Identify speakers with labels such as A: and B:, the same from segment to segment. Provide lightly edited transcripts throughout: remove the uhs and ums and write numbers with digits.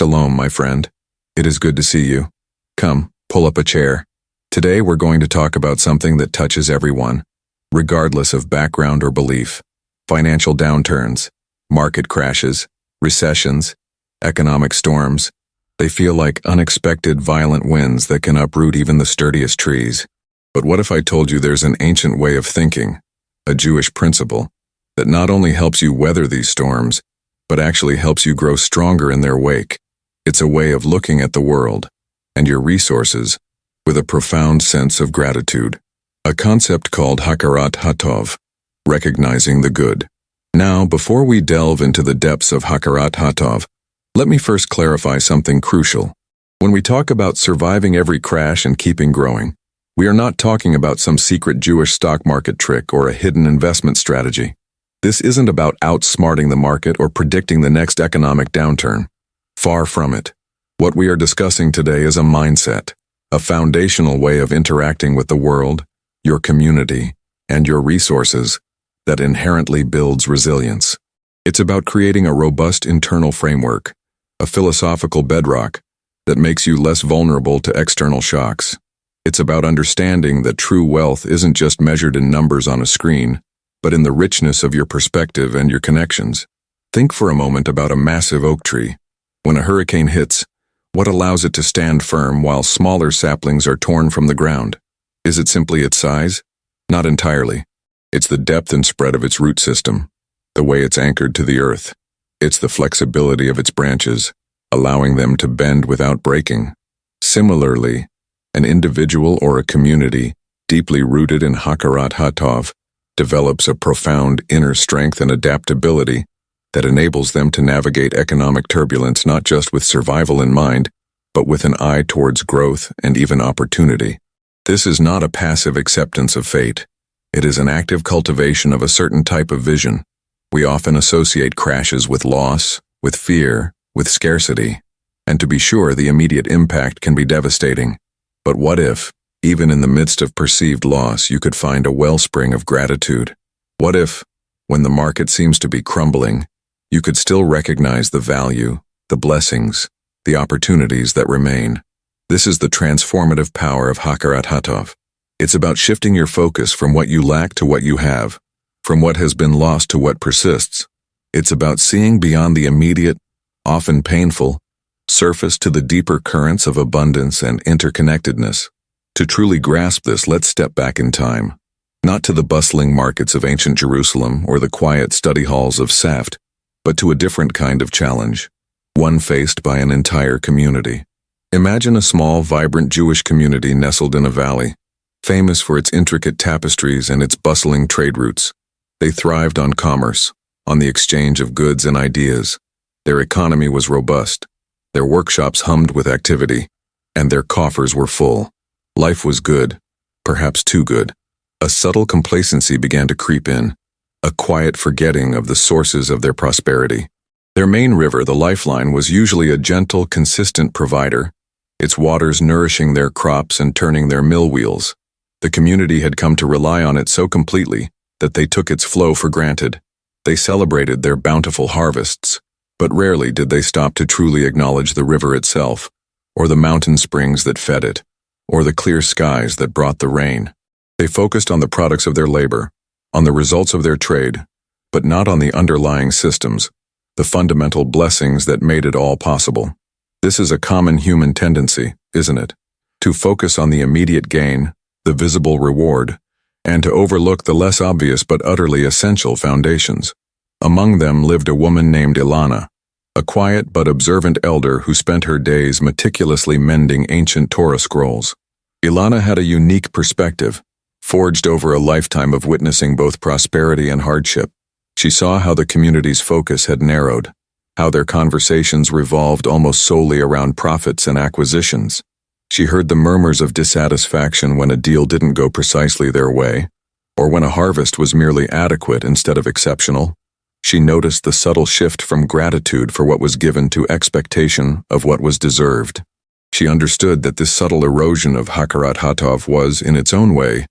A: Shalom, my friend. It is good to see you. Come, pull up a chair. Today we're going to talk about something that touches everyone, regardless of background or belief. Financial downturns, market crashes, recessions, economic storms. They feel like unexpected violent winds that can uproot even the sturdiest trees. But what if I told you there's an ancient way of thinking, a Jewish principle, that not only helps you weather these storms, but actually helps you grow stronger in their wake? It's a way of looking at the world and your resources with a profound sense of gratitude. A concept called Hakarat Hatov, recognizing the good. Now, before we delve into the depths of Hakarat Hatov, let me first clarify something crucial. When we talk about surviving every crash and keeping growing, we are not talking about some secret Jewish stock market trick or a hidden investment strategy. This isn't about outsmarting the market or predicting the next economic downturn. Far from it. What we are discussing today is a mindset, a foundational way of interacting with the world, your community, and your resources that inherently builds resilience. It's about creating a robust internal framework, a philosophical bedrock that makes you less vulnerable to external shocks. It's about understanding that true wealth isn't just measured in numbers on a screen, but in the richness of your perspective and your connections. Think for a moment about a massive oak tree. When a hurricane hits, what allows it to stand firm while smaller saplings are torn from the ground? Is it simply its size? Not entirely. It's the depth and spread of its root system, the way it's anchored to the earth. It's the flexibility of its branches, allowing them to bend without breaking. Similarly, an individual or a community deeply rooted in Hakarat Hatov develops a profound inner strength and adaptability that enables them to navigate economic turbulence not just with survival in mind, but with an eye towards growth and even opportunity. This is not a passive acceptance of fate. It is an active cultivation of a certain type of vision. We often associate crashes with loss, with fear, with scarcity, and to be sure, the immediate impact can be devastating. But what if, even in the midst of perceived loss, you could find a wellspring of gratitude? What if, when the market seems to be crumbling, you could still recognize the value, the blessings, the opportunities that remain? This is the transformative power of Hakarat Hatov. It's about shifting your focus from what you lack to what you have, from what has been lost to what persists. It's about seeing beyond the immediate, often painful, surface to the deeper currents of abundance and interconnectedness. To truly grasp this, let's step back in time, not to the bustling markets of ancient Jerusalem or the quiet study halls of Saft, but to a different kind of challenge, one faced by an entire community. Imagine a small, vibrant Jewish community nestled in a valley, famous for its intricate tapestries and its bustling trade routes. They thrived on commerce, on the exchange of goods and ideas. Their economy was robust, their workshops hummed with activity, and their coffers were full. Life was good, perhaps too good. A subtle complacency began to creep in, a quiet forgetting of the sources of their prosperity. Their main river, the Lifeline, was usually a gentle, consistent provider, its waters nourishing their crops and turning their mill wheels. The community had come to rely on it so completely that they took its flow for granted. They celebrated their bountiful harvests, but rarely did they stop to truly acknowledge the river itself, or the mountain springs that fed it, or the clear skies that brought the rain. They focused on the products of their labor, on the results of their trade, but not on the underlying systems, the fundamental blessings that made it all possible. This is a common human tendency, isn't it? To focus on the immediate gain, the visible reward, and to overlook the less obvious but utterly essential foundations. Among them lived a woman named Ilana, a quiet but observant elder who spent her days meticulously mending ancient Torah scrolls. Ilana had a unique perspective, forged over a lifetime of witnessing both prosperity and hardship. She saw how the community's focus had narrowed, how their conversations revolved almost solely around profits and acquisitions. She heard the murmurs of dissatisfaction when a deal didn't go precisely their way, or when a harvest was merely adequate instead of exceptional. She noticed the subtle shift from gratitude for what was given to expectation of what was deserved. She understood that this subtle erosion of Hakarat Hatov was, in its own way,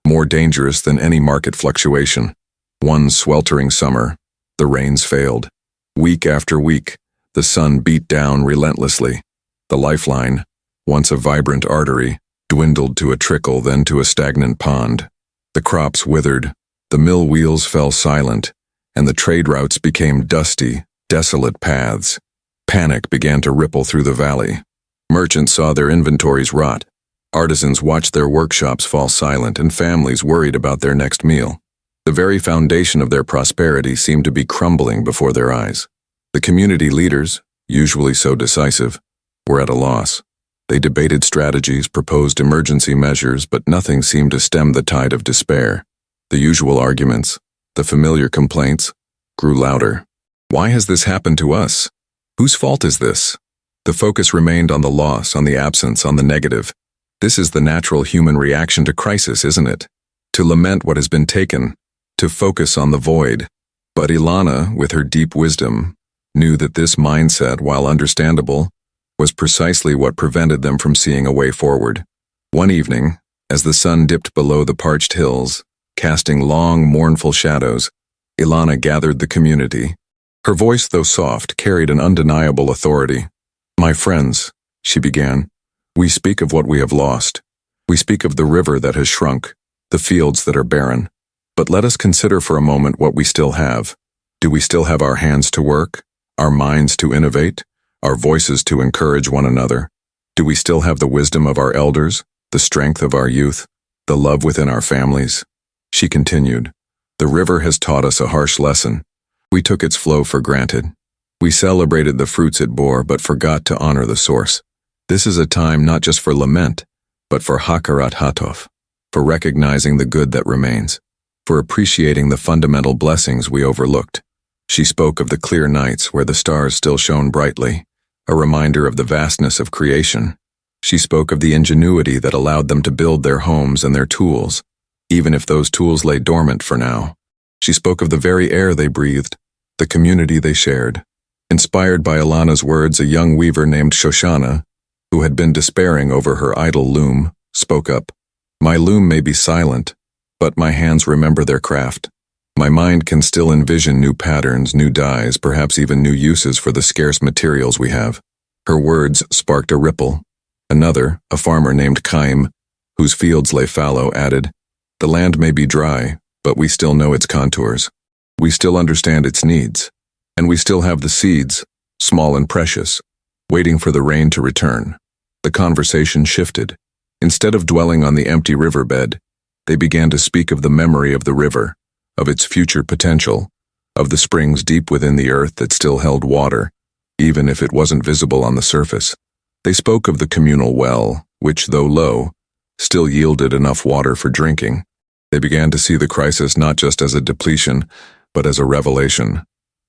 A: more dangerous than any market fluctuation. One sweltering summer, the rains failed. Week after week, The sun beat down relentlessly. The lifeline, once a vibrant artery, dwindled to a trickle, then to a stagnant pond. The crops withered, the mill wheels fell silent, and the trade routes became dusty, desolate paths. Panic began to ripple through the valley. Merchants saw their inventories rot. Artisans watched their workshops fall silent, and families worried about their next meal. The very foundation of their prosperity seemed to be crumbling before their eyes. The community leaders, usually so decisive, were at a loss. They debated strategies, proposed emergency measures, but nothing seemed to stem the tide of despair. The usual arguments, the familiar complaints, grew louder. Why has this happened to us? Whose fault is this? The focus remained on the loss, on the absence, on the negative. This is the natural human reaction to crisis, isn't it? To lament what has been taken, to focus on the void. But Ilana, with her deep wisdom, knew that this mindset, while understandable, was precisely what prevented them from seeing a way forward. One evening, as the sun dipped below the parched hills, casting long, mournful shadows, Ilana gathered the community. Her voice, though soft, carried an undeniable authority. "My friends," she began, "we speak of what we have lost. We speak of the river that has shrunk, the fields that are barren. But let us consider for a moment what we still have. Do we still have our hands to work, our minds to innovate, our voices to encourage one another? Do we still have the wisdom of our elders, the strength of our youth, the love within our families?" She continued, "The river has taught us a harsh lesson. We took its flow for granted. We celebrated the fruits it bore, but forgot to honor the source. This is a time not just for lament, but for Hakarat Hatov, for recognizing the good that remains, for appreciating the fundamental blessings we overlooked." She spoke of the clear nights where the stars still shone brightly, a reminder of the vastness of creation. She spoke of the ingenuity that allowed them to build their homes and their tools, even if those tools lay dormant for now. She spoke of the very air they breathed, the community they shared. Inspired by Ilana's words, a young weaver named Shoshana, who had been despairing over her idle loom, spoke up. "My loom may be silent, but my hands remember their craft. My mind can still envision new patterns, new dyes, perhaps even new uses for the scarce materials we have." Her words sparked a ripple. Another, a farmer named Chaim, whose fields lay fallow, added, "The land may be dry, but we still know its contours. We still understand its needs. And we still have the seeds, small and precious, waiting for the rain to return." The conversation shifted. Instead of dwelling on the empty riverbed, they began to speak of the memory of the river, of its future potential, of the springs deep within the earth that still held water, even if it wasn't visible on the surface. They spoke of the communal well, which, though low, still yielded enough water for drinking. They began to see the crisis not just as a depletion, but as a revelation,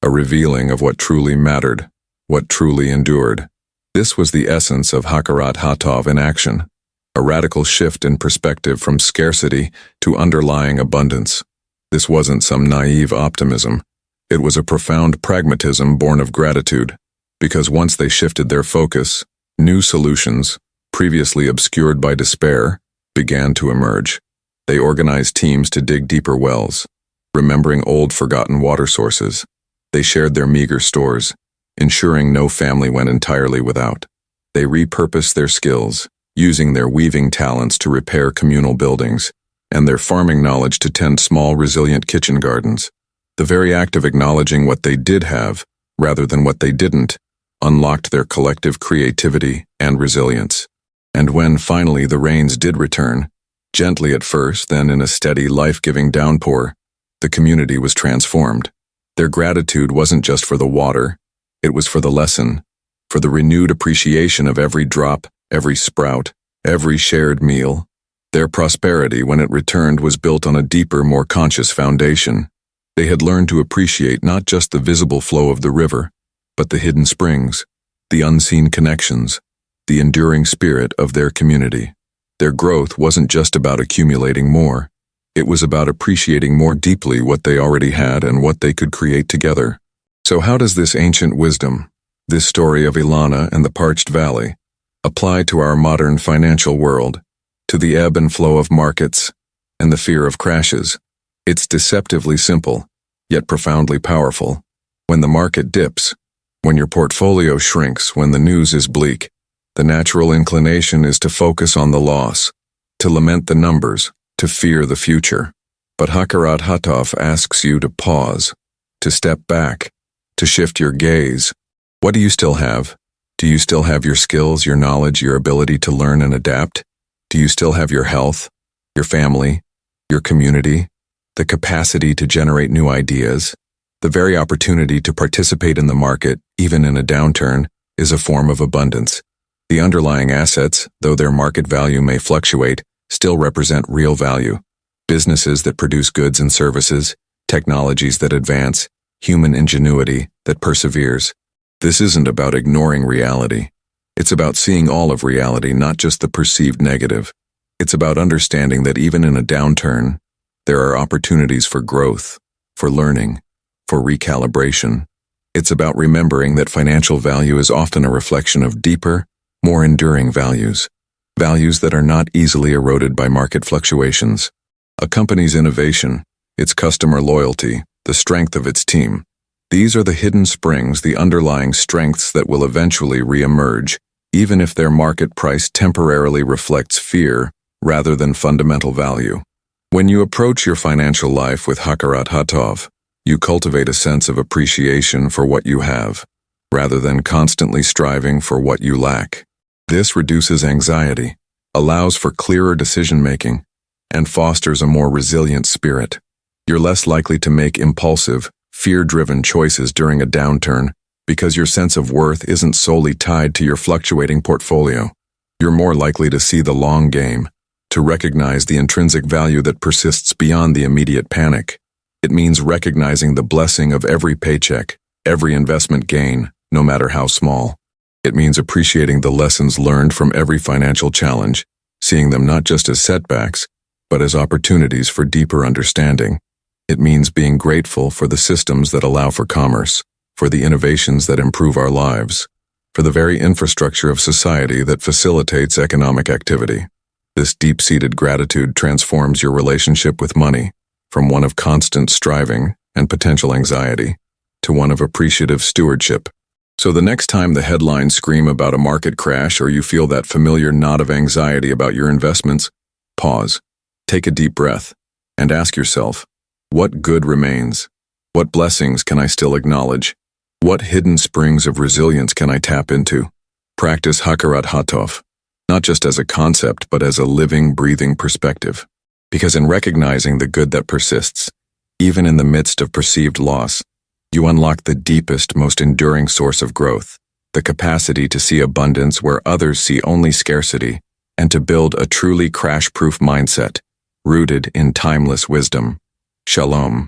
A: a revealing of what truly mattered, what truly endured. This was the essence of Hakarat Hatov in action, a radical shift in perspective from scarcity to underlying abundance. This wasn't some naive optimism. It was a profound pragmatism born of gratitude, because once they shifted their focus, new solutions, previously obscured by despair, began to emerge. They organized teams to dig deeper wells, remembering old forgotten water sources. They shared their meager stores, ensuring no family went entirely without. They repurposed their skills, using their weaving talents to repair communal buildings, and their farming knowledge to tend small, resilient kitchen gardens. The very act of acknowledging what they did have, rather than what they didn't, unlocked their collective creativity and resilience. And when finally the rains did return, gently at first, then in a steady, life-giving downpour, the community was transformed. Their gratitude wasn't just for the water, it was for the lesson, for the renewed appreciation of every drop, every sprout, every shared meal. Their prosperity, when it returned, was built on a deeper, more conscious foundation. They had learned to appreciate not just the visible flow of the river, but the hidden springs, the unseen connections, the enduring spirit of their community. Their growth wasn't just about accumulating more. It was about appreciating more deeply what they already had and what they could create together. So how does this ancient wisdom, this story of Ilana and the parched valley, apply to our modern financial world, to the ebb and flow of markets and the fear of crashes? It's deceptively simple, yet profoundly powerful. When the market dips, When your portfolio shrinks, when the news is bleak, the natural inclination is to focus on the loss, to lament the numbers, to fear the future. But Hakarat Hatov asks you to pause, to step back, to shift your gaze. What do you still have? Do you still have your skills, your knowledge, your ability to learn and adapt? Do you still have your health, your family, your community, the capacity to generate new ideas? The very opportunity to participate in the market, even in a downturn, is a form of abundance. The underlying assets, though their market value may fluctuate, still represent real value. Businesses that produce goods and services, technologies that advance, human ingenuity that perseveres. This isn't about ignoring reality. It's about seeing all of reality, not just the perceived negative. It's about understanding that even in a downturn, there are opportunities for growth, for learning, for recalibration. It's about remembering that financial value is often a reflection of deeper, more enduring values. Values that are not easily eroded by market fluctuations. A company's innovation, its customer loyalty, the strength of its team. These are the hidden springs, the underlying strengths that will eventually re-emerge, even if their market price temporarily reflects fear rather than fundamental value. When you approach your financial life with Hakarat Hatov, you cultivate a sense of appreciation for what you have, rather than constantly striving for what you lack. This reduces anxiety, allows for clearer decision-making, and fosters a more resilient spirit. You're less likely to make impulsive, fear-driven choices during a downturn because your sense of worth isn't solely tied to your fluctuating portfolio. You're more likely to see the long game, to recognize the intrinsic value that persists beyond the immediate panic. It means recognizing the blessing of every paycheck, every investment gain, no matter how small. It means appreciating the lessons learned from every financial challenge, seeing them not just as setbacks, but as opportunities for deeper understanding. It means being grateful for the systems that allow for commerce, for the innovations that improve our lives, for the very infrastructure of society that facilitates economic activity. This deep-seated gratitude transforms your relationship with money from one of constant striving and potential anxiety to one of appreciative stewardship. So the next time the headlines scream about a market crash or you feel that familiar knot of anxiety about your investments, pause, take a deep breath, and ask yourself, what good remains? What blessings can I still acknowledge? What hidden springs of resilience can I tap into? Practice Hakarat Hatov, not just as a concept, but as a living, breathing perspective. Because in recognizing the good that persists, even in the midst of perceived loss, you unlock the deepest, most enduring source of growth, the capacity to see abundance where others see only scarcity, and to build a truly crash-proof mindset, rooted in timeless wisdom. Shalom.